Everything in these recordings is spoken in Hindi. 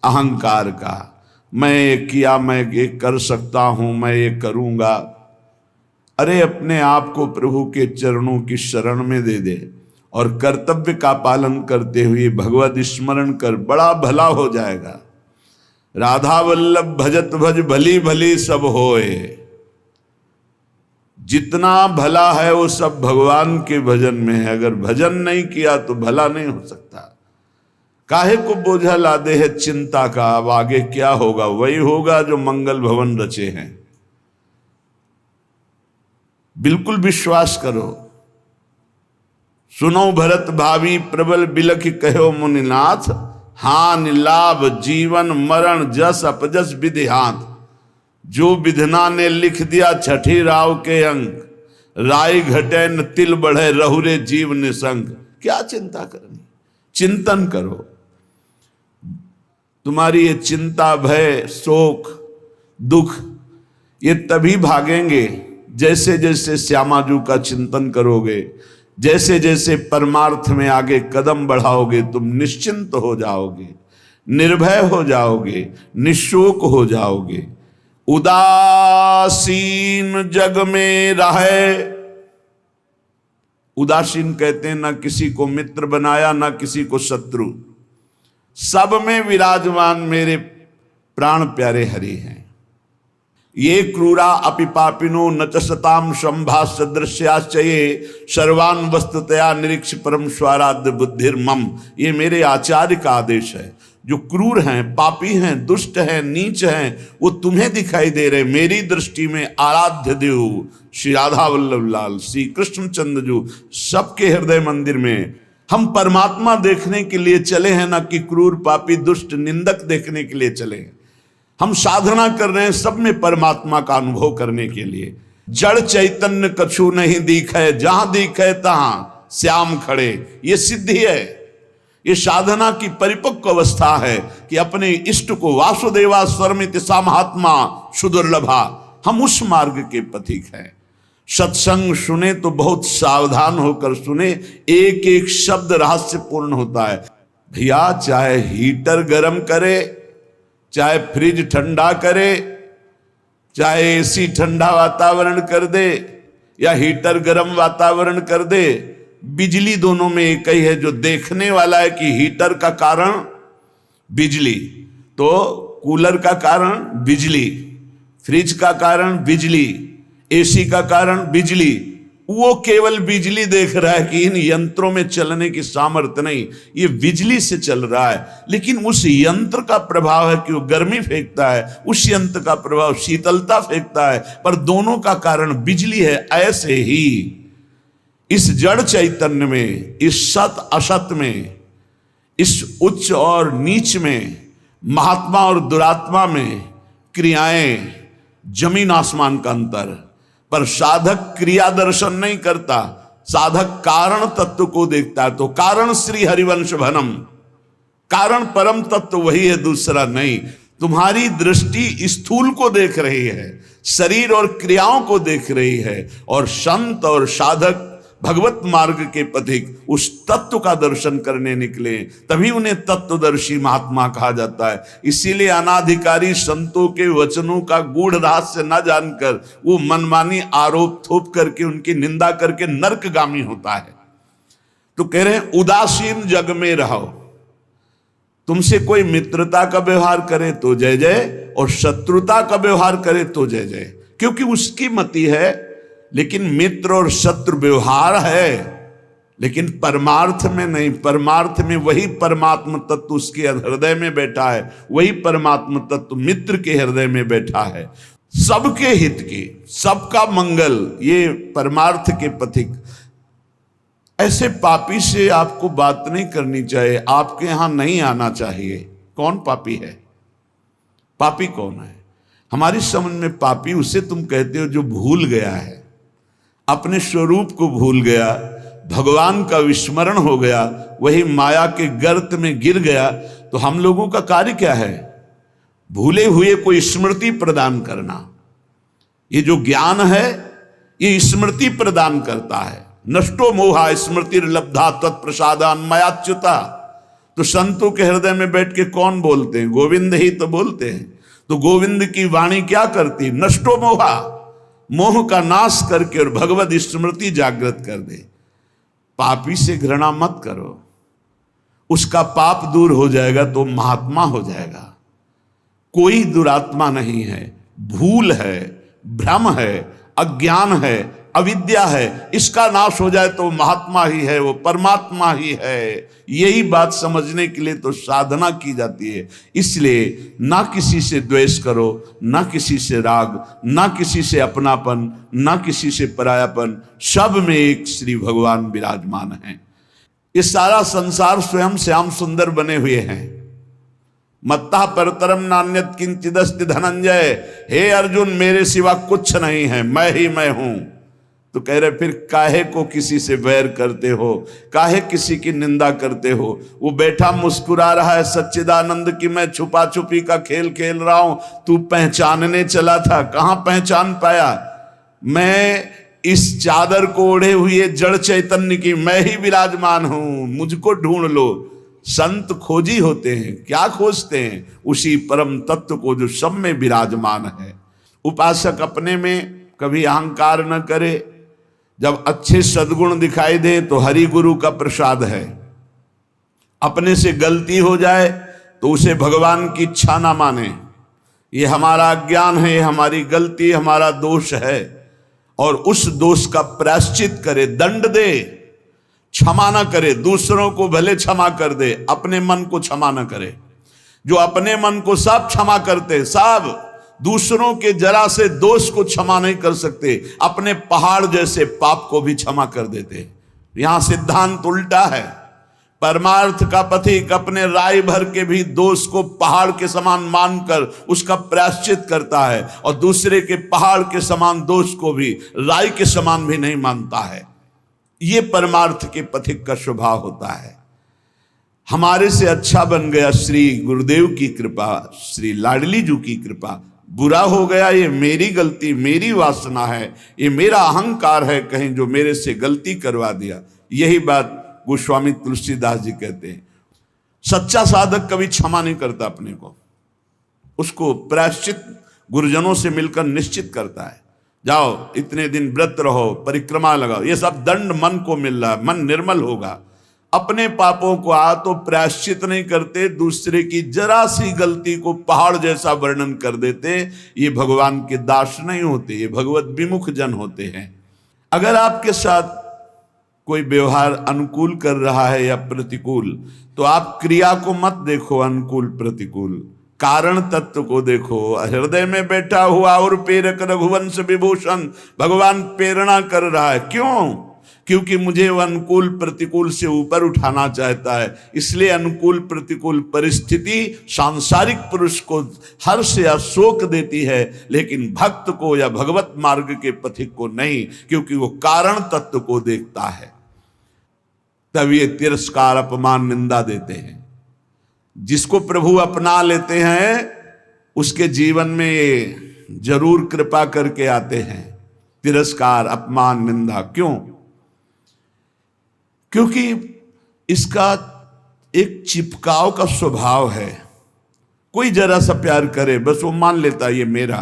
अहंकार का। मैं ये किया, मैं ये कर सकता हूं, मैं ये करूंगा। अरे अपने आप को प्रभु के चरणों की शरण में दे दे और कर्तव्य का पालन करते हुए भगवत स्मरण कर, बड़ा भला हो जाएगा। राधा वल्लभ भजत भज भली भली सब होए। जितना भला है वो सब भगवान के भजन में है। अगर भजन नहीं किया तो भला नहीं हो सकता। काहे को बोझा लादे है चिंता का, अब आगे क्या होगा? वही होगा जो मंगल भवन रचे हैं। बिल्कुल विश्वास करो। सुनो भरत भावी प्रबल बिलख कहो मुनिनाथ, हान लाभ जीवन मरण जस अपजस विधिहात। जो विधना ने लिख दिया छठी राव के अंक, राय घटे न तिल बढ़े रहुरे जीव निसंग। क्या चिंता करनी? चिंतन करो। तुम्हारी ये चिंता, भय, शोक, दुख ये तभी भागेंगे जैसे जैसे श्यामाजू का चिंतन करोगे, जैसे जैसे परमार्थ में आगे कदम बढ़ाओगे। तुम निश्चिंत हो जाओगे, निर्भय हो जाओगे, निशोक हो जाओगे। उदासीन जग में रहे। उदासीन कहते हैं ना किसी को मित्र बनाया ना किसी को शत्रु, सब में विराजमान मेरे प्राण प्यारे हरि हैं। ये क्रूरा अपि पापिनो न च सताम संभास सदृश्याश्चये सर्वान् वस्तुतया निरीक्ष परम स्वाराध्य बुद्धिर्मम। ये मेरे आचार्य का आदेश है। जो क्रूर हैं, पापी हैं, दुष्ट हैं, नीच हैं, वो तुम्हें दिखाई दे रहे। मेरी दृष्टि में आराध्य देव श्री राधा वल्लभ लाल, श्री कृष्णचंद्र जी सबके हृदय मंदिर में हम परमात्मा देखने के लिए चले हैं, ना कि क्रूर, पापी, दुष्ट, निंदक देखने के लिए चले हैं। हम साधना कर रहे हैं सब में परमात्मा का अनुभव करने के लिए। जड़ चैतन्य कछु नहीं दिखे, जहां दिखे तहां श्याम खड़े। ये सिद्धि है, ये साधना की परिपक्व अवस्था है कि अपने इष्ट को वासुदेवा स्वरमिति सा महात्मा सुदुर्लभा। हम उस मार्ग के पथिक हैं। सत्संग सुने तो बहुत सावधान होकर सुने। एक एक शब्द रहस्यपूर्ण होता है। भैया चाहे हीटर गर्म करे, चाहे फ्रिज ठंडा करे, चाहे एसी ठंडा वातावरण कर दे या हीटर गर्म वातावरण कर दे, बिजली दोनों में एक ही है। जो देखने वाला है कि हीटर का कारण बिजली, तो कूलर का कारण बिजली, फ्रिज का कारण बिजली, एसी का कारण बिजली, वो केवल बिजली देख रहा है कि इन यंत्रों में चलने की सामर्थ्य नहीं, ये बिजली से चल रहा है। लेकिन उस यंत्र का प्रभाव है कि वो गर्मी फेंकता है, उस यंत्र का प्रभाव शीतलता फेंकता है, पर दोनों का कारण बिजली है। ऐसे ही इस जड़ चैतन्य में, इस सत असत में, इस उच्च और नीच में, महात्मा और दुरात्मा में क्रियाएं जमीन आसमान का अंतर। पर साधक क्रिया दर्शन नहीं करता, साधक कारण तत्व को देखता है। तो कारण श्री हरिवंश भनम, कारण परम तत्व वही है, दूसरा नहीं। तुम्हारी दृष्टि स्थूल को देख रही है, शरीर और क्रियाओं को देख रही है, और संत और साधक भगवत मार्ग के पथिक उस तत्व का दर्शन करने निकले, तभी उन्हें तत्वदर्शी महात्मा कहा जाता है। इसीलिए अनाधिकारी संतों के वचनों का गूढ़ रहस्य न जानकर वो मनमानी आरोप थोप करके उनकी निंदा करके नरकगामी होता है। तो कह रहे हैं उदासीन जग में रहो। तुमसे कोई मित्रता का व्यवहार करे तो जय जय, और शत्रुता का व्यवहार करे तो जय जय, क्योंकि उसकी मति है। लेकिन मित्र और शत्रु व्यवहार है, लेकिन परमार्थ में नहीं। परमार्थ में वही परमात्म तत्व उसके हृदय में बैठा है, वही परमात्म तत्व मित्र के हृदय में बैठा है। सबके हित की, सबका मंगल, ये परमार्थ के पथिक। ऐसे पापी से आपको बात नहीं करनी चाहिए, आपके यहां नहीं आना चाहिए। कौन पापी है? पापी कौन है? हमारी समझ में पापी उसे तुम कहते हो जो भूल गया है, अपने स्वरूप को भूल गया, भगवान का विस्मरण हो गया, वही माया के गर्त में गिर गया। तो हम लोगों का कार्य क्या है? भूले हुए को स्मृति प्रदान करना। ये जो ज्ञान है ये स्मृति प्रदान करता है। नष्टो मोहा स्मृति लब्धा तत्प्रसादान मयाच्युता। तो संतों के हृदय में बैठ के कौन बोलते हैं? गोविंद ही तो बोलते हैं। तो गोविंद की वाणी क्या करती? नष्टो मोहा, मोह का नाश करके और भगवत स्मृति जागृत कर दे। पापी से घृणा मत करो, उसका पाप दूर हो जाएगा तो महात्मा हो जाएगा। कोई दुरात्मा नहीं है, भूल है, भ्रम है, अज्ञान है, अविद्या है, इसका नाश हो जाए तो महात्मा ही है, वो परमात्मा ही है। यही बात समझने के लिए तो साधना की जाती है। इसलिए ना किसी से द्वेष करो, ना किसी से राग, ना किसी से अपनापन, ना किसी से परायापन, सब में एक श्री भगवान विराजमान हैं। ये सारा संसार स्वयं श्याम सुंदर बने हुए हैं। मत्ता परतरम नान्यत किंचिदस्ति धनंजय, हे अर्जुन मेरे सिवा कुछ नहीं है, मैं ही मैं हूं। तो कह रहे फिर काहे को किसी से वैर करते हो, काहे किसी की निंदा करते हो? वो बैठा मुस्कुरा रहा है सच्चिदानंद की मैं छुपा छुपी का खेल खेल रहा हूं, तू पहचानने चला था, कहां पहचान पाया? मैं इस चादर को ओढ़े हुए जड़ चैतन्य की मैं ही विराजमान हूं, मुझको ढूंढ लो। संत खोजी होते हैं, क्या खोजते हैं? उसी परम तत्व को जो सब में विराजमान है। उपासक अपने में कभी अहंकार न करे, जब अच्छे सद्गुण दिखाई दे तो हरि गुरु का प्रसाद है। अपने से गलती हो जाए तो उसे भगवान की इच्छा ना माने, ये हमारा अज्ञान है, ये हमारी गलती, हमारा दोष है, और उस दोष का प्रायश्चित करे, दंड दे, क्षमा ना करे। दूसरों को भले क्षमा कर दे, अपने मन को क्षमा ना करे। जो अपने मन को सब क्षमा करते, सब दूसरों के जरा से दोष को क्षमा नहीं कर सकते, अपने पहाड़ जैसे पाप को भी क्षमा कर देते। यहां सिद्धांत उल्टा है। परमार्थ का पथिक अपने राय भर के भी दोष को पहाड़ के समान मानकर उसका प्रायश्चित करता है, और दूसरे के पहाड़ के समान दोष को भी राय के समान भी नहीं मानता है। ये परमार्थ के पथिक का स्वभाव होता है। हमारे से अच्छा बन गया श्री गुरुदेव की कृपा, श्री लाडली जी की कृपा। बुरा हो गया ये मेरी गलती, मेरी वासना है, ये मेरा अहंकार है कहीं जो मेरे से गलती करवा दिया। यही बात गोस्वामी तुलसीदास जी कहते हैं। सच्चा साधक कभी क्षमा नहीं करता अपने को, उसको प्रायश्चित गुरुजनों से मिलकर निश्चित करता है। जाओ इतने दिन व्रत रहो, परिक्रमा लगाओ, ये सब दंड मन को मिल रहा है, मन निर्मल होगा। अपने पापों को तो प्रायश्चित नहीं करते, दूसरे की जरा सी गलती को पहाड़ जैसा वर्णन कर देते। ये भगवान के दास नहीं होते, ये भगवत विमुख जन होते हैं। अगर आपके साथ कोई व्यवहार अनुकूल कर रहा है या प्रतिकूल, तो आप क्रिया को मत देखो, अनुकूल प्रतिकूल, कारण तत्व को देखो। हृदय में बैठा हुआ और प्रेरक रघुवंश विभूषण भगवान प्रेरणा कर रहा है। क्यों? क्योंकि मुझे वह अनुकूल प्रतिकूल से ऊपर उठाना चाहता है। इसलिए अनुकूल प्रतिकूल परिस्थिति सांसारिक पुरुष को हर्ष या शोक देती है, लेकिन भक्त को या भगवत मार्ग के पथिक को नहीं, क्योंकि वो कारण तत्व को देखता है। तब ये तिरस्कार, अपमान, निंदा देते हैं। जिसको प्रभु अपना लेते हैं उसके जीवन में ये जरूर कृपा करके आते हैं, तिरस्कार, अपमान, निंदा। क्यों? क्योंकि इसका एक चिपकाव का स्वभाव है। कोई जरा सा प्यार करे बस वो मान लेता ये मेरा।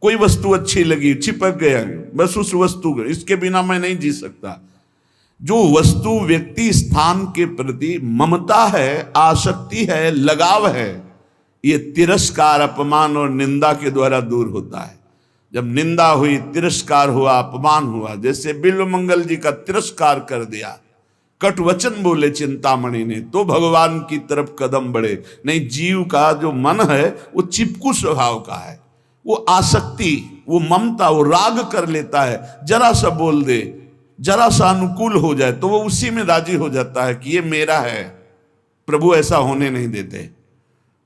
कोई वस्तु अच्छी लगी, चिपक गया, बस उस वस्तु, इसके बिना मैं नहीं जी सकता। जो वस्तु, व्यक्ति, स्थान के प्रति ममता है, आसक्ति है, लगाव है, ये तिरस्कार, अपमान और निंदा के द्वारा दूर होता है। जब निंदा हुई, तिरस्कार हुआ, अपमान हुआ, जैसे बिल्वमंगल जी का तिरस्कार कर दिया, कट वचन बोले चिंतामणि ने, तो भगवान की तरफ कदम बढ़े। नहीं, जीव का जो मन है वो चिपकू स्वभाव का है, वो आसक्ति, वो ममता, वो राग कर लेता है। जरा सा बोल दे, जरा सा अनुकूल हो जाए तो वो उसी में राजी हो जाता है कि ये मेरा है। प्रभु ऐसा होने नहीं देते,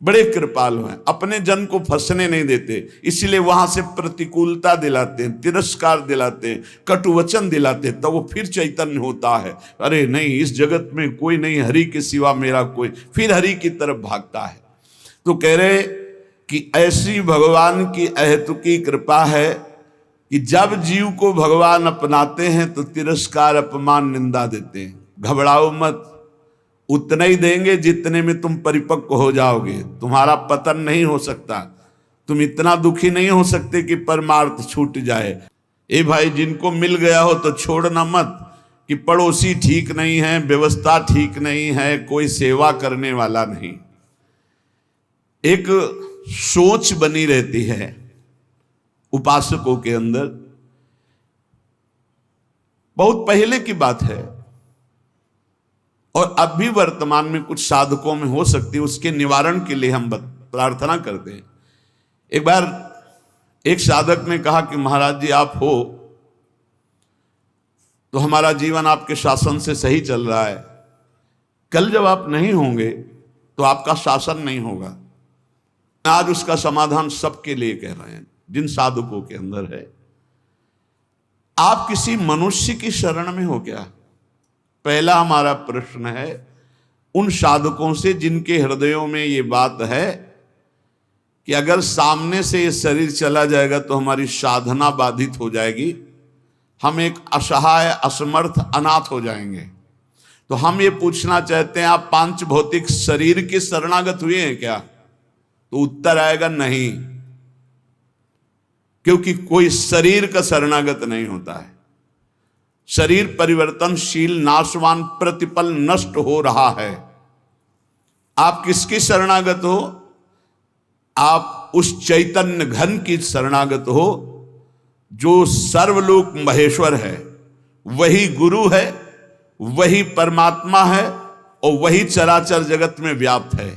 बड़े कृपालु हैं, अपने जन को फंसने नहीं देते। इसीलिए वहां से प्रतिकूलता दिलाते हैं, तिरस्कार दिलाते हैं, कटुवचन दिलाते हैं, तो वो फिर चैतन्य होता है। अरे नहीं, इस जगत में कोई नहीं, हरि के सिवा मेरा कोई, फिर हरि की तरफ भागता है। तो कह रहे कि ऐसी भगवान की अहेतुकी कृपा है कि जब जीव को भगवान अपनाते हैं तो तिरस्कार, अपमान, निंदा देते हैं। घबराओ मत, उतना ही देंगे जितने में तुम परिपक्व हो जाओगे। तुम्हारा पतन नहीं हो सकता। तुम इतना दुखी नहीं हो सकते कि परमार्थ छूट जाए। ए भाई, जिनको मिल गया हो तो छोड़ना मत कि पड़ोसी ठीक नहीं है, व्यवस्था ठीक नहीं है, कोई सेवा करने वाला नहीं। एक सोच बनी रहती है उपासकों के अंदर। बहुत पहले की बात है और अब भी वर्तमान में कुछ साधकों में हो सकती है। उसके निवारण के लिए हम प्रार्थना करते हैं। एक बार एक साधक ने कहा कि महाराज जी, आप हो तो हमारा जीवन आपके शासन से सही चल रहा है, कल जब आप नहीं होंगे तो आपका शासन नहीं होगा। आज उसका समाधान सबके लिए कह रहे हैं जिन साधकों के अंदर है। आप किसी मनुष्य की शरण में हो क्या? पहला हमारा प्रश्न है उन साधकों से जिनके हृदयों में ये बात है कि अगर सामने से ये शरीर चला जाएगा तो हमारी साधना बाधित हो जाएगी, हम एक असहाय, असमर्थ, अनाथ हो जाएंगे। तो हम ये पूछना चाहते हैं, आप पांच भौतिक शरीर के शरणागत हुए हैं क्या? तो उत्तर आएगा नहीं, क्योंकि कोई शरीर का शरणागत नहीं होता है। शरीर परिवर्तनशील, नाशवान, प्रतिपल नष्ट हो रहा है। आप किसकी शरणागत हो? आप उस चैतन्य घन की शरणागत हो जो सर्वलोक महेश्वर है। वही गुरु है, वही परमात्मा है और वही चराचर जगत में व्याप्त है।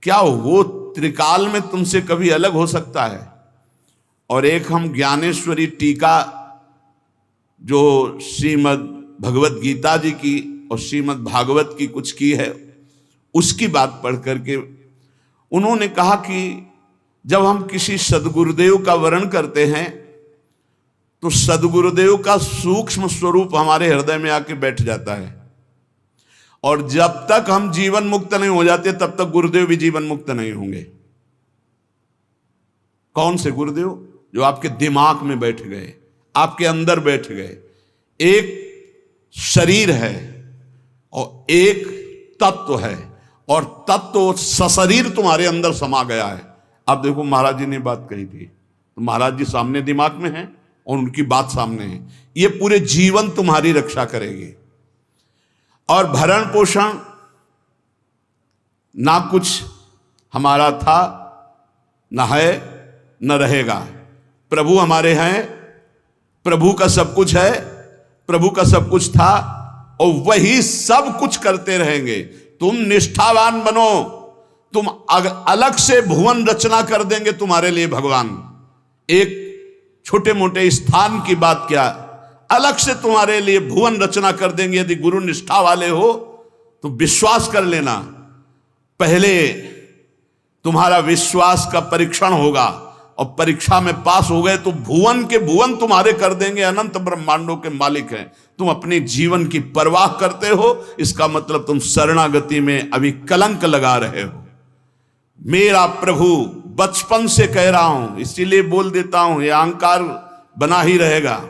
क्या वो त्रिकाल में तुमसे कभी अलग हो सकता है? और एक हम ज्ञानेश्वरी टीका जो श्रीमद् भगवत गीता जी की और श्रीमद् भागवत की कुछ की है, उसकी बात पढ़ करके उन्होंने कहा कि जब हम किसी सदगुरुदेव का वर्ण करते हैं तो सदगुरुदेव का सूक्ष्म स्वरूप हमारे हृदय में आके बैठ जाता है। और जब तक हम जीवन मुक्त नहीं हो जाते तब तक गुरुदेव भी जीवन मुक्त नहीं होंगे। कौन से गुरुदेव? जो आपके दिमाग में बैठ गए, आपके अंदर बैठ गए। एक शरीर है और एक तत्व है, और तत्व सशरीर तुम्हारे अंदर समा गया है। अब देखो, महाराज जी ने बात कही थी तो महाराज जी सामने दिमाग में हैं और उनकी बात सामने है। ये पूरे जीवन तुम्हारी रक्षा करेगी। और भरण पोषण ना कुछ हमारा था, ना है, न रहेगा। प्रभु हमारे हैं, प्रभु का सब कुछ है, प्रभु का सब कुछ था और वही सब कुछ करते रहेंगे। तुम निष्ठावान बनो, तुम अलग से भुवन रचना कर देंगे तुम्हारे लिए भगवान। एक छोटे मोटे स्थान की बात क्या, अलग से तुम्हारे लिए भुवन रचना कर देंगे। यदि गुरु निष्ठा वाले हो तो विश्वास कर लेना, पहले तुम्हारा विश्वास का परीक्षण होगा और परीक्षा में पास हो गए तो भुवन के भुवन तुम्हारे कर देंगे। अनंत ब्रह्मांडों के मालिक हैं। तुम अपने जीवन की परवाह करते हो, इसका मतलब तुम शरणागति में अभी कलंक लगा रहे हो। मेरा प्रभु बचपन से कह रहा हूं, इसीलिए बोल देता हूं, यह अहंकार बना ही रहेगा।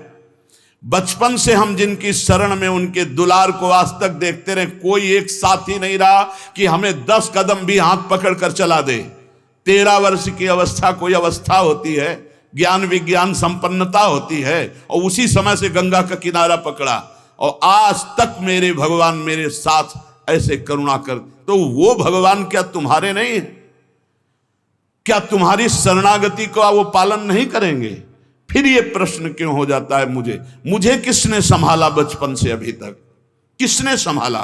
बचपन से हम जिनकी शरण में, उनके दुलार को आज तक देखते रहे। कोई एक साथी नहीं रहा कि हमें 10 कदम भी हाथ पकड़ कर चला दे। 13 वर्ष की अवस्था कोई अवस्था होती है, ज्ञान विज्ञान संपन्नता होती है, और उसी समय से गंगा का किनारा पकड़ा और आज तक मेरे भगवान मेरे साथ ऐसे करुणा कर। तो वो भगवान क्या तुम्हारे नहीं है? क्या तुम्हारी शरणागति का वो पालन नहीं करेंगे? फिर ये प्रश्न क्यों हो जाता है मुझे किसने संभाला बचपन से अभी तक? किसने संभाला?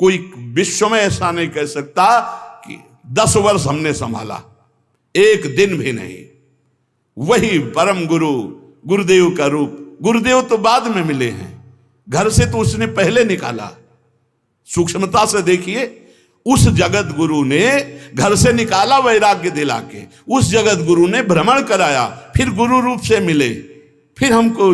कोई विश्व में ऐसा नहीं कह सकता कि 10 वर्ष हमने संभाला, एक दिन भी नहीं। वही परम गुरु, गुरुदेव का रूप। गुरुदेव तो बाद में मिले हैं, घर से तो उसने पहले निकाला। सूक्ष्मता से देखिए, उस जगत गुरु ने घर से निकाला वैराग्य दिला के, उस जगत गुरु ने भ्रमण कराया, फिर गुरु रूप से मिले, फिर हमको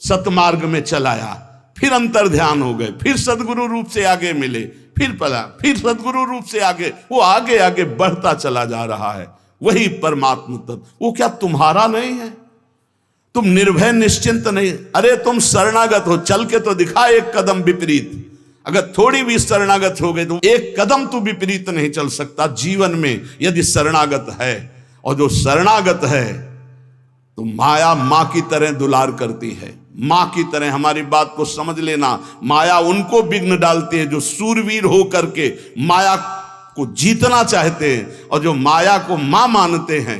सतमार्ग में चलाया, फिर अंतर ध्यान हो गए, फिर सदगुरु रूप से आगे मिले, फिर पला, फिर सदगुरु रूप से आगे, वो आगे आगे बढ़ता चला जा रहा है। वही परमात्मा तत्व, वो क्या तुम्हारा नहीं है? तुम निर्भय निश्चिंत नहीं? अरे तुम शरणागत हो, चल के तो दिखा एक कदम विपरीत। अगर थोड़ी भी शरणागत हो गए तो एक कदम तू विपरीत नहीं चल सकता जीवन में, यदि शरणागत है। और जो शरणागत है तो माया मां की तरह दुलार करती है, मां की तरह। हमारी बात को समझ लेना, माया उनको विघ्न डालती है जो सूरवीर हो करके माया को जीतना चाहते हैं, और जो माया को मां मानते हैं,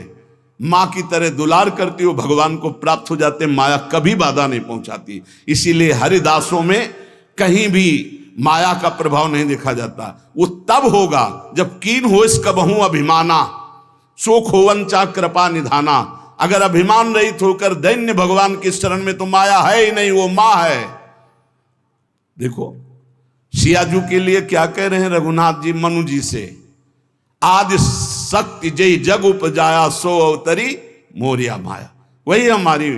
मां की तरह दुलार करती हो, भगवान को प्राप्त हो जाते हैं। माया कभी बाधा नहीं पहुंचाती। इसीलिए हरिदासों में कहीं भी माया का प्रभाव नहीं देखा जाता। वो तब होगा जब कीन हो इस कबहू अभिमाना, शोक होवंचा कृपा निधाना। अगर अभिमान रहित होकर दैन्य भगवान के शरण में, तो माया है ही नहीं, वो मां है। देखो सियाजू के लिए क्या कह रहे हैं रघुनाथ जी मनु जी से, आदि शक्ति जय जग उपजाया सो अवतरी मोरिया माया। वही हमारी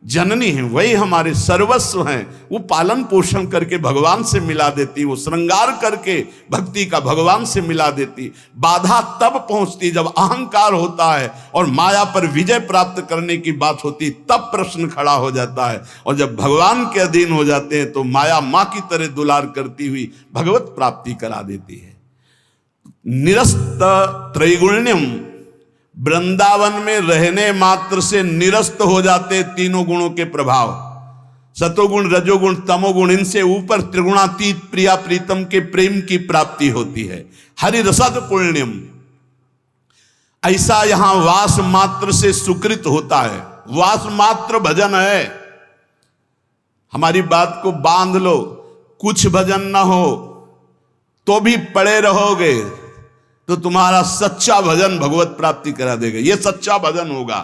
जननी है, वही हमारे सर्वस्व हैं। वो पालन पोषण करके भगवान से मिला देती, वो श्रृंगार करके भक्ति का भगवान से मिला देती। बाधा तब पहुंचती जब अहंकार होता है और माया पर विजय प्राप्त करने की बात होती, तब प्रश्न खड़ा हो जाता है। और जब भगवान के अधीन हो जाते हैं तो माया मां की तरह दुलार करती हुई भगवत प्राप्ति करा देती है। निरस्त त्रैगुण्यम, वृंदावन में रहने मात्र से निरस्त हो जाते तीनों गुणों के प्रभाव, सतोगुण रजोगुण तमोगुण। इनसे ऊपर त्रिगुणातीत प्रिया प्रीतम के प्रेम की प्राप्ति होती है। हरि रसद पुण्यम, ऐसा यहां वास मात्र से सुकृत होता है। वास मात्र भजन है। हमारी बात को बांध लो, कुछ भजन ना हो तो भी पड़े रहोगे तो तुम्हारा सच्चा भजन भगवत प्राप्ति करा देगा। यह सच्चा भजन होगा।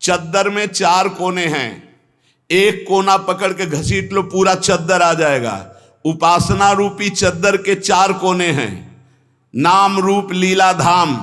चद्दर में 4 कोने हैं, एक कोना पकड़ के घसीट लो, पूरा चद्दर आ जाएगा। उपासना रूपी चद्दर के 4 कोने हैं, नाम रूप लीला धाम।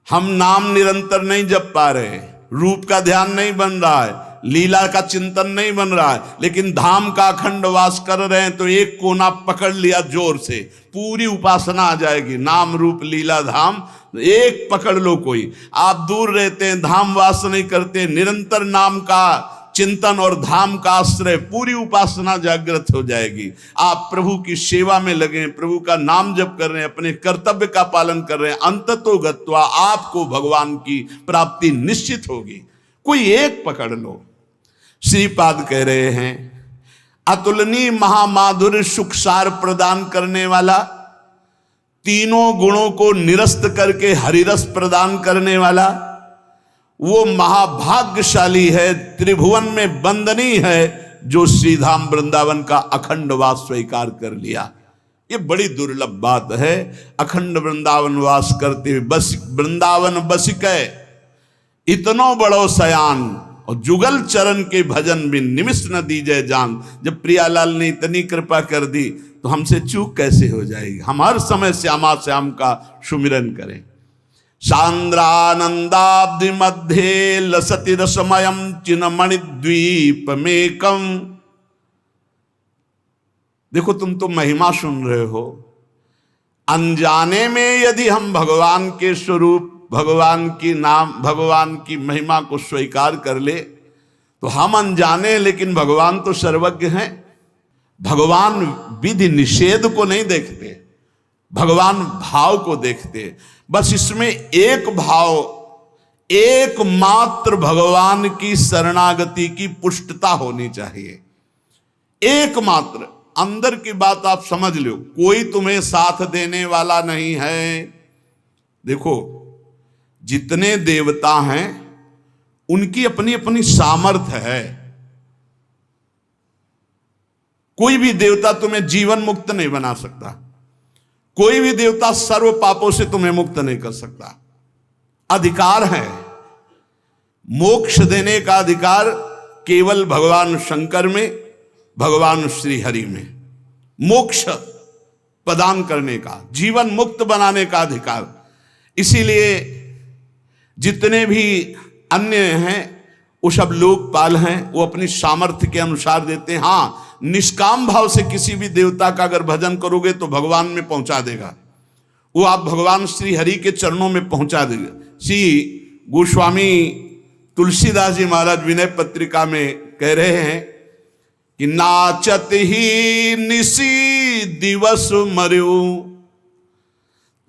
हम नाम निरंतर नहीं जप पा रहे, रूप का ध्यान नहीं बन रहा है, लीला का चिंतन नहीं बन रहा है, लेकिन धाम का अखंड वास कर रहे हैं। तो एक कोना पकड़ लिया जोर से, पूरी उपासना आ जाएगी। नाम रूप लीला धाम एक पकड़ लो। कोई आप दूर रहते हैं, धाम वास नहीं करते, निरंतर नाम का चिंतन और धाम का आश्रय, पूरी उपासना जागृत हो जाएगी। आप प्रभु की सेवा में लगे, प्रभु का नाम जप कर रहे हैं, अपने कर्तव्य का पालन कर रहे हैं, अंततो गत्वा आपको भगवान की प्राप्ति निश्चित होगी। कोई एक पकड़ लो। श्रीपाद कह रहे हैं, अतुलनीय महामाधुर्य सुखसार प्रदान करने वाला, तीनों गुणों को निरस्त करके हरिरस प्रदान करने वाला, वो महाभाग्यशाली है, त्रिभुवन में वंदनीय है, जो श्रीधाम वृंदावन का अखंड वास स्वीकार कर लिया। ये बड़ी दुर्लभ बात है। अखंड वृंदावन वास करते हुए बस वृंदावन बसिकै इतनो बड़ो सयान, और जुगल चरण के भजन में निमिष न दीजिए जान। जब प्रियालाल ने इतनी कृपा कर दी तो हमसे चूक कैसे हो जाएगी। हम हर समय श्यामा श्याम का सुमिरन करें। सांद्रानंदाब्धि मध्य लसति रसमयम चिन्मणि द्वीप मेकम। देखो तुम तो महिमा सुन रहे हो, अनजाने में यदि हम भगवान के स्वरूप, भगवान की नाम, भगवान की महिमा को स्वीकार कर ले तो हम अनजाने हैं, लेकिन भगवान तो सर्वज्ञ हैं। भगवान विधि निषेध को नहीं देखते, भगवान भाव को देखते। बस इसमें एक भाव, एकमात्र भगवान की शरणागति की पुष्टता होनी चाहिए। एकमात्र। अंदर की बात आप समझ लो, कोई तुम्हें साथ देने वाला नहीं है। देखो जितने देवता हैं उनकी अपनी अपनी सामर्थ्य है। कोई भी देवता तुम्हें जीवन मुक्त नहीं बना सकता, कोई भी देवता सर्व पापों से तुम्हें मुक्त नहीं कर सकता। अधिकार है, मोक्ष देने का अधिकार केवल भगवान शंकर में, भगवान श्री हरि में। मोक्ष प्रदान करने का, जीवन मुक्त बनाने का अधिकार। इसीलिए जितने भी अन्य हैं वो सब लोकपाल हैं, वो अपनी सामर्थ्य के अनुसार देते हैं। हाँ, निष्काम भाव से किसी भी देवता का अगर भजन करोगे तो भगवान में पहुंचा देगा वो, आप भगवान श्री हरि के चरणों में पहुंचा देगा। श्री गोस्वामी तुलसीदास जी महाराज विनय पत्रिका में कह रहे हैं कि नाचत ही निसी दिवस मर्यो,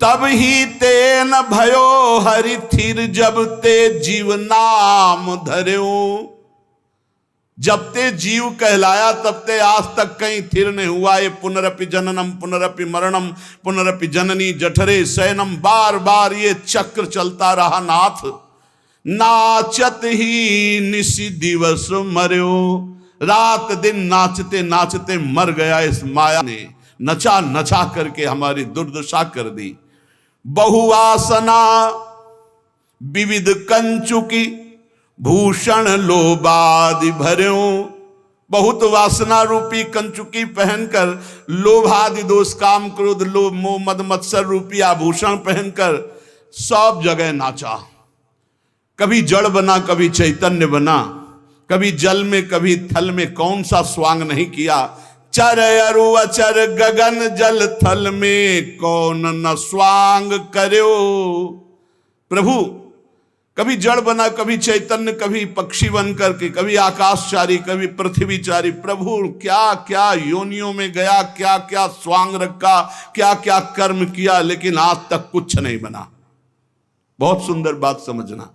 तब ही तेन भयो हरि थिर, जब ते जीव नाम धर्यो। जब ते जीव कहलाया तब ते आज तक कहीं थिर नहीं हुआ। ये पुनरपि जननम पुनरपि मरणम पुनरपि जननी जठरे शयनम, बार बार ये चक्र चलता रहा नाथ। नाचत ही निसी दिवस मर्यो, रात दिन नाचते नाचते मर गया। इस माया ने नचा नचा करके हमारी दुर्दशा कर दी। बहुवासना विविध कंचुकी, भूषण लोभादि भर्यो। बहुत वासना रूपी कंचुकी पहनकर, लोभादि दोष काम क्रोध लोभ मोह मद मत्सर रूपी आभूषण पहनकर सब जगह नाचा। कभी जड़ बना, कभी चैतन्य बना, कभी जल में कभी थल में, कौन सा स्वांग नहीं किया। चर अरु अचर गगन जल थल में, कौन न स्वांग कर्यो। प्रभु कभी जड़ बना, कभी चैतन्य, कभी पक्षी बन करके, कभी आकाशचारी, कभी पृथ्वीचारी। प्रभु क्या क्या योनियों में गया, क्या क्या स्वांग रखा, क्या क्या कर्म किया, लेकिन आज तक कुछ नहीं बना। बहुत सुंदर बात समझना।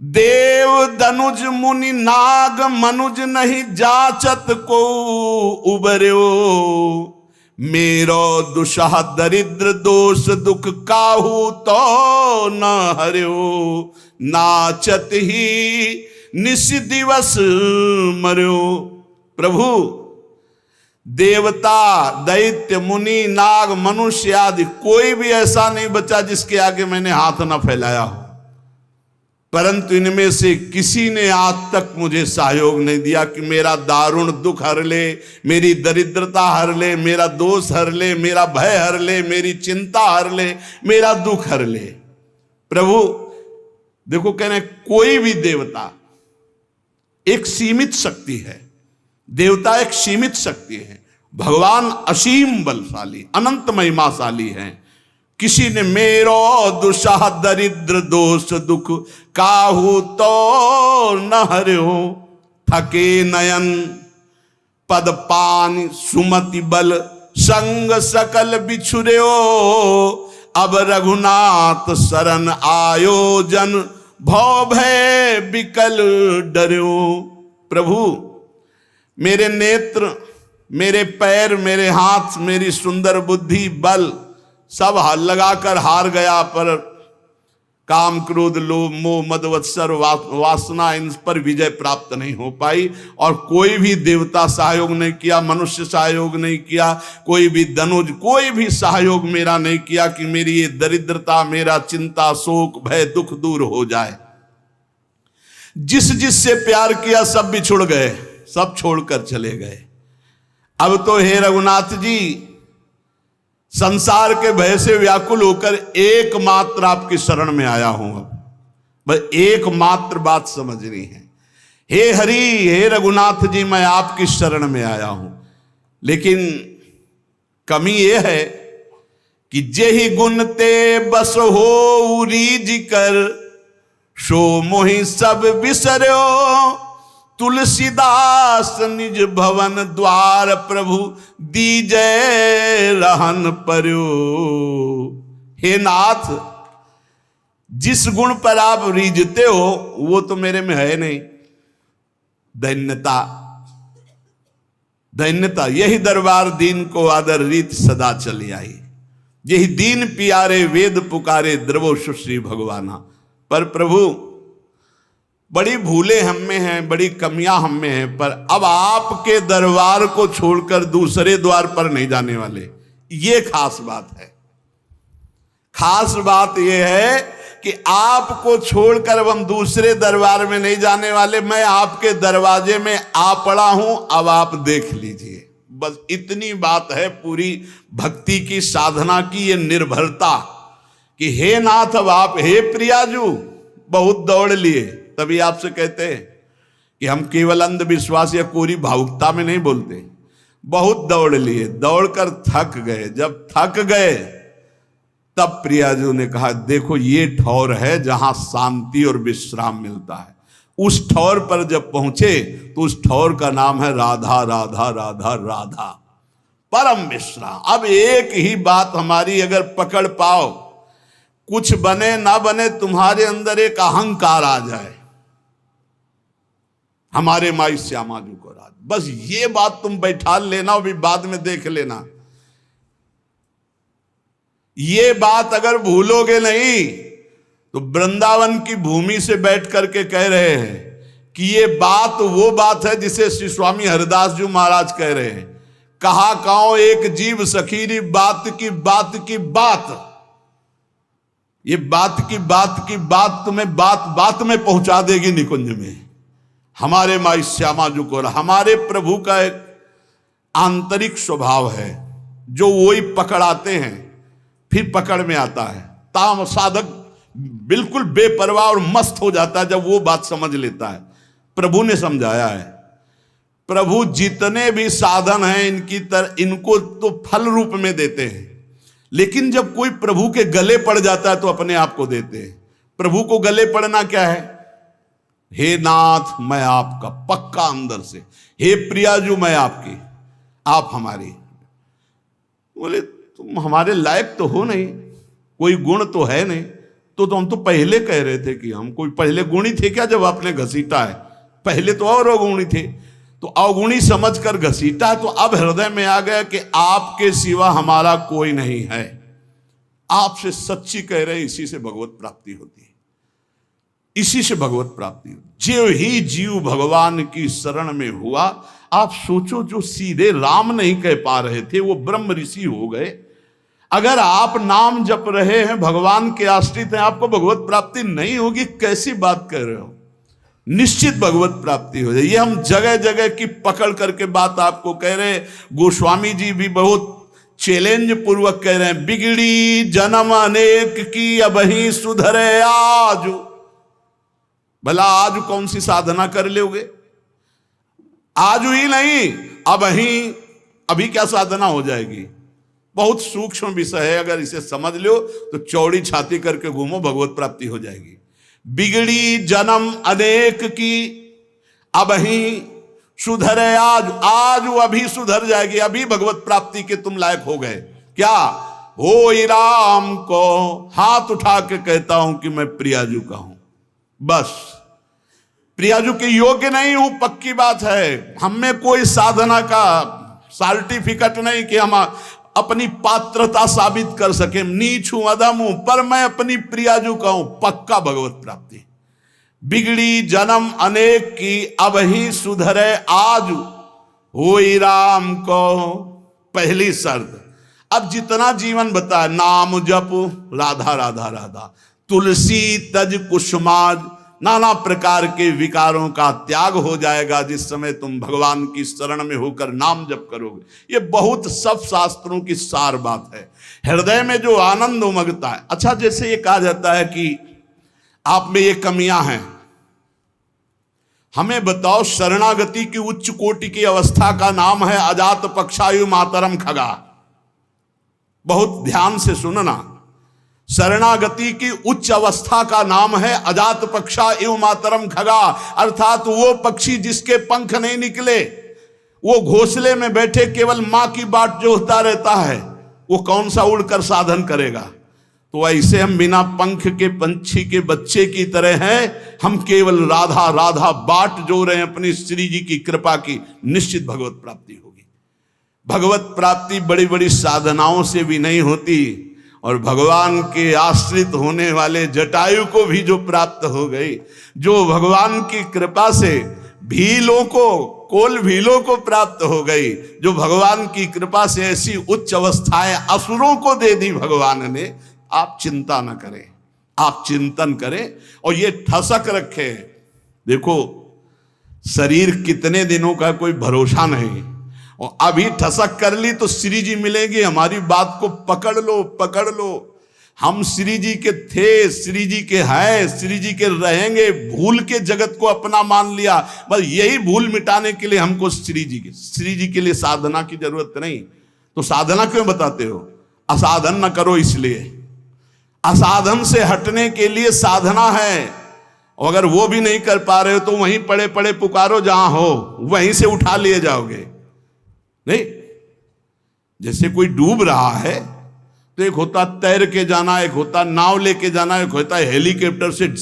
देव दनुज मुनि नाग मनुज नहीं जाचत को उबर्यो, मेरो दुषह दरिद्र दोष दुख काहू तो न हर्यो। नाचत ही निस दिवस मर्यो। प्रभु देवता दैत्य मुनि नाग मनुष्य आदि कोई भी ऐसा नहीं बचा जिसके आगे मैंने हाथ न फैलाया हो, परंतु इनमें से किसी ने आज तक मुझे सहयोग नहीं दिया कि मेरा दारुण दुख हर ले, मेरी दरिद्रता हर ले, मेरा दोष हर ले, मेरा भय हर ले, मेरी चिंता हर ले, मेरा दुख हर ले। प्रभु देखो कह रहे कोई भी देवता एक सीमित शक्ति है, देवता एक सीमित शक्ति है, भगवान असीम बलशाली अनंत महिमाशाली हैं। किसी ने मेरो दुषह दरिद्र दोष दुख काहू तो न हर्यो। थके नयन पद पान सुमति बल संग सकल बिछुर्यो, अब रघुनाथ शरण आयोजन भव भय बिकल डर्यो। प्रभु मेरे नेत्र, मेरे पैर, मेरे हाथ, मेरी सुंदर बुद्धि, बल सब लगाकर हार गया, पर काम क्रोध लोभ मोह मद मत्सर वासना इन पर विजय प्राप्त नहीं हो पाई। और कोई भी देवता सहयोग नहीं किया, मनुष्य सहयोग नहीं किया, कोई भी धनुज, कोई भी सहयोग मेरा नहीं किया कि मेरी ये दरिद्रता, मेरा चिंता शोक भय दुख दूर हो जाए। जिस जिससे प्यार किया सब बिछुड़ गए, सब छोड़कर चले गए। अब तो हे रघुनाथ जी संसार के भय से व्याकुल होकर एकमात्र आपकी शरण में आया हूं। अब बस एकमात्र बात समझनी है। हे हरि, हे रघुनाथ जी, मैं आपकी शरण में आया हूं, लेकिन कमी यह है कि जेहि गुण ते बस हो रीज कर, सो मोहि सब बिसर्यो। तुलसीदास निज भवन द्वार, प्रभु दीजै रहन पर्यो। हे नाथ, जिस गुण पर आप रीझते हो वो तो मेरे में है नहीं। दैन्यता, दैन्यता, यही दरबार दीन को आदर रीत सदा चली आई। यही दीन पियारे वेद पुकारे, द्रवो सुश्री भगवाना। पर प्रभु बड़ी भूलें हम में हैं, बड़ी कमियां हम में हैं, पर अब आपके दरबार को छोड़कर दूसरे द्वार पर नहीं जाने वाले। ये खास बात है। खास बात यह है कि आपको छोड़कर अब हम दूसरे दरबार में नहीं जाने वाले। मैं आपके दरवाजे में आ पड़ा हूं, अब आप देख लीजिए। बस इतनी बात है पूरी भक्ति की साधना की, ये निर्भरता कि हे नाथ, अब आप, हे प्रियाजू, बहुत दौड़ लिए। तभी आपसे कहते हैं कि हम केवल अंधविश्वास या कोरी भावुकता में नहीं बोलते। बहुत दौड़ लिए, दौड़कर थक गए। जब थक गए तब प्रियाजू ने कहा, देखो ये ठौर है जहां शांति और विश्राम मिलता है। उस ठौर पर जब पहुंचे तो उस ठौर का नाम है राधा राधा राधा राधा, परम विश्राम। अब एक ही बात हमारी अगर पकड़ पाओ, कुछ बने ना बने, तुम्हारे अंदर एक अहंकार आ जाए, हमारे माई श्यामा जी को राज, बस ये बात तुम बैठा लेना, और भी बाद में देख लेना। ये बात अगर भूलोगे नहीं तो वृंदावन की भूमि से बैठ करके कह रहे हैं कि ये बात वो बात है जिसे श्री स्वामी हरिदास जी महाराज कह रहे हैं, कहा काओ एक जीव सखीरी बात की बात की बात। ये बात की बात की बात तुम्हें बात बात में पहुंचा देगी निकुंज में। हमारे माई श्यामा जी को, हमारे प्रभु का एक आंतरिक स्वभाव है जो वही पकड़ाते हैं, फिर पकड़ में आता है। ताम साधक बिल्कुल बेपरवाह और मस्त हो जाता है जब वो बात समझ लेता है। प्रभु ने समझाया है, प्रभु जितने भी साधन हैं इनको तो फल रूप में देते हैं, लेकिन जब कोई प्रभु के गले पड़ जाता है तो अपने आप को देते हैं। प्रभु को गले पड़ना क्या है? हे नाथ मैं आपका, पक्का अंदर से, हे प्रियाजू मैं आपकी, आप हमारी। बोले तुम हमारे लायक तो हो नहीं, कोई गुण तो है नहीं। तो हम तो पहले कह रहे थे कि हम कोई पहले गुणी थे क्या जब आपने घसीटा है? पहले तो और अवगुणी थे, तो अवगुणी समझकर घसीटा है, तो अब हृदय में आ गया कि आपके सिवा हमारा कोई नहीं है। आपसे सच्ची कह रहे, इसी से भगवत प्राप्ति होती है, इसी से भगवत प्राप्ति। जो ही जीव भगवान की शरण में हुआ, आप सोचो जो सीधे राम नहीं कह पा रहे थे वो ब्रह्म ऋषि हो गए। अगर आप नाम जप रहे हैं, भगवान के आश्रित हैं, आपको भगवत प्राप्ति नहीं होगी, कैसी बात कर रहे हो? निश्चित भगवत प्राप्ति हो जाए। ये हम जगह जगह की पकड़ करके बात आपको कह रहे हैं। गोस्वामी जी भी बहुत चैलेंज पूर्वक कह रहे हैं, बिगड़ी जन्म अनेक की अबही सुधरे आज। भला आज कौन सी साधना कर लोगे? आज ही नहीं, अभी क्या साधना हो जाएगी? बहुत सूक्ष्म विषय है, अगर इसे समझ लो तो चौड़ी छाती करके घूमो, भगवत प्राप्ति हो जाएगी। बिगड़ी जन्म अनेक की अबही सुधरे आज, आज वो अभी सुधर जाएगी, अभी भगवत प्राप्ति के तुम लायक हो गए। क्या हो राम को हाथ उठा के कहता हूं कि मैं प्रियाजू का हूं, बस प्रियाजू के योग्य नहीं हूं, पक्की बात है। हम में कोई साधना का सर्टिफिकेट नहीं कि हम अपनी पात्रता साबित कर सके, नीच हूं, अधम हूं, पर मैं अपनी प्रियाजू का हूं, पक्का भगवत प्राप्ति। बिगड़ी जन्म अनेक की अब ही सुधरे आज, होई राम को पहली शर्त। अब जितना जीवन बताया, नाम जप राधा राधा राधा, तुलसी तज कुसुमाज, नाना प्रकार के विकारों का त्याग हो जाएगा जिस समय तुम भगवान की शरण में होकर नाम जप करोगे। ये बहुत सब शास्त्रों की सार बात है, हृदय में जो आनंद उमगता है। अच्छा, जैसे ये कहा जाता है कि आप में ये कमियां हैं, हमें बताओ शरणागति की उच्च कोटि की अवस्था का नाम है अजात पक्षायु मातरम खगा। बहुत ध्यान से सुनना, शरणागति की उच्च अवस्था का नाम है अजात पक्षा एवं मातरम खगा, अर्थात वो पक्षी जिसके पंख नहीं निकले, वो घोंसले में बैठे केवल मां की बाट जोहता रहता है, वो कौन सा उड़कर साधन करेगा? तो ऐसे हम बिना पंख के पंछी के बच्चे की तरह हैं, हम केवल राधा राधा बाट जो रहे हैं अपनी श्री जी की कृपा की, निश्चित भगवत प्राप्ति होगी। भगवत प्राप्ति बड़ी बड़ी साधनाओं से भी नहीं होती, और भगवान के आश्रित होने वाले जटायु को भी जो प्राप्त हो गई, जो भगवान की कृपा से भीलों को, कोल भीलों को प्राप्त हो गई, जो भगवान की कृपा से ऐसी उच्च अवस्थाएं असुरों को दे दी भगवान ने, आप चिंता न करें, आप चिंतन करें और ये ठसक रखें। देखो शरीर कितने दिनों का कोई भरोसा नहीं, और अभी ठसक कर ली तो श्री जी मिलेंगे। हमारी बात को पकड़ लो, पकड़ लो। हम श्री जी के थे, श्री जी के हैं, श्री जी के रहेंगे, भूल के जगत को अपना मान लिया। बस यही भूल मिटाने के लिए हमको श्री जी के लिए साधना की जरूरत नहीं। तो साधना क्यों बताते हो? असाधन न करो, इसलिए असाधन से हटने के लिए साधना है। और अगर वो भी नहीं कर पा रहे हो तो वहीं पड़े पड़े पुकारो, जहां हो वहीं से उठा लिए जाओगे। नहीं, जैसे कोई डूब रहा है तो एक होता तैर के जाना, एक होता नाव लेके जाना, एक होता हेलीकॉप्टर से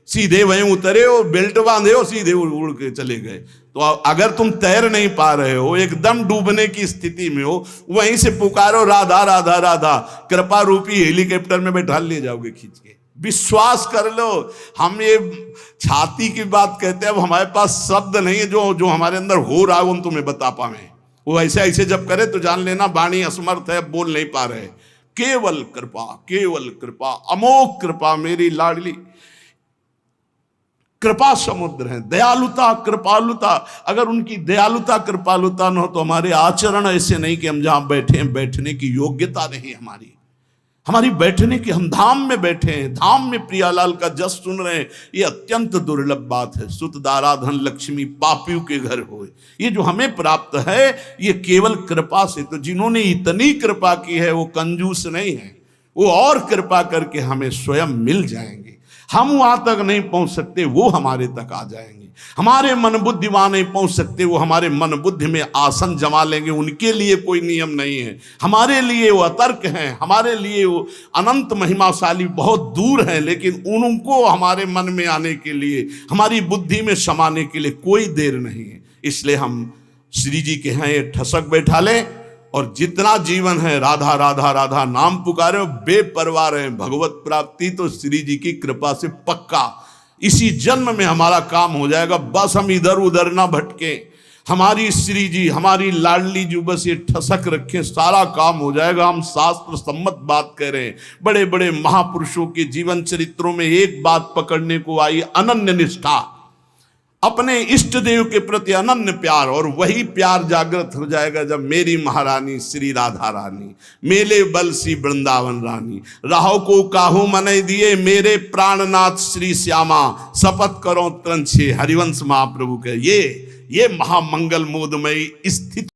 सीधे वहीं उतरे और बेल्ट बांधे और सीधे उड़ के चले गए। तो अगर तुम तैर नहीं पा रहे हो, एकदम डूबने की स्थिति में हो, वहीं से पुकारो राधा राधा राधा, कृपा रूपी हेलीकॉप्टर में बैठा ले जाओगे खींच के। विश्वास कर लो, हम ये छाती की बात कहते हैं, अब हमारे पास शब्द नहीं है जो हमारे अंदर हो रहा है वो हम तुम्हें बता पावे। वो ऐसे ऐसे जब करे तो जान लेना वाणी असमर्थ है, बोल नहीं पा रहे। केवल कृपा, अमोघ कृपा, मेरी लाडली कृपा समुद्र है। दयालुता कृपालुता, अगर उनकी दयालुता कृपालुता न हो तो हमारे आचरण ऐसे नहीं कि हम जहां बैठे हैं बैठने की योग्यता नहीं हमारी बैठने की, हम धाम में बैठे हैं, धाम में प्रियालाल का जस सुन रहे हैं, ये अत्यंत दुर्लभ बात है। सुत दाराधन लक्ष्मी पापियों के घर होए, ये जो हमें प्राप्त है ये केवल कृपा से। तो जिन्होंने इतनी कृपा की है वो कंजूस नहीं है, वो और कृपा करके हमें स्वयं मिल जाएंगे। हम वहां तक नहीं पहुंच सकते, वो हमारे तक आ जाएंगे। हमारे मन बुद्धि वहां नहीं पहुंच सकते, वो हमारे मन बुद्धि में आसन जमा लेंगे। उनके लिए कोई नियम नहीं है, हमारे लिए वो अतर्क हैं, हमारे लिए वो अनंत महिमाशाली बहुत दूर हैं। लेकिन उनको हमारे मन में आने के लिए, हमारी बुद्धि में समाने के लिए कोई देर नहीं है। इसलिए हम श्री जी के यहाँ ये ठसक बैठा लें और जितना जीवन है राधा राधा राधा नाम पुकारे, बेपरवाह रहे। भगवत प्राप्ति तो श्री जी की कृपा से पक्का इसी जन्म में हमारा काम हो जाएगा। बस हम इधर उधर ना भटके, हमारी श्री जी, हमारी लाडली जी बस ये ठसक रखें, सारा काम हो जाएगा। हम शास्त्र सम्मत बात कह रहे हैं। बड़े बड़े महापुरुषों के जीवन चरित्रों में एक बात पकड़ने को आई, अनन्य निष्ठा, अपने इष्ट देव के प्रति अनन्य प्यार। और वही प्यार जागृत हो जाएगा जब मेरी महारानी श्री राधा रानी, मेले बल सी वृंदावन रानी, राहो को काहू मने दिए मेरे प्राणनाथ श्री श्यामा, शपथ करो त्रंछे हरिवंश महाप्रभु के। ये महामंगल मोदमयी स्थिति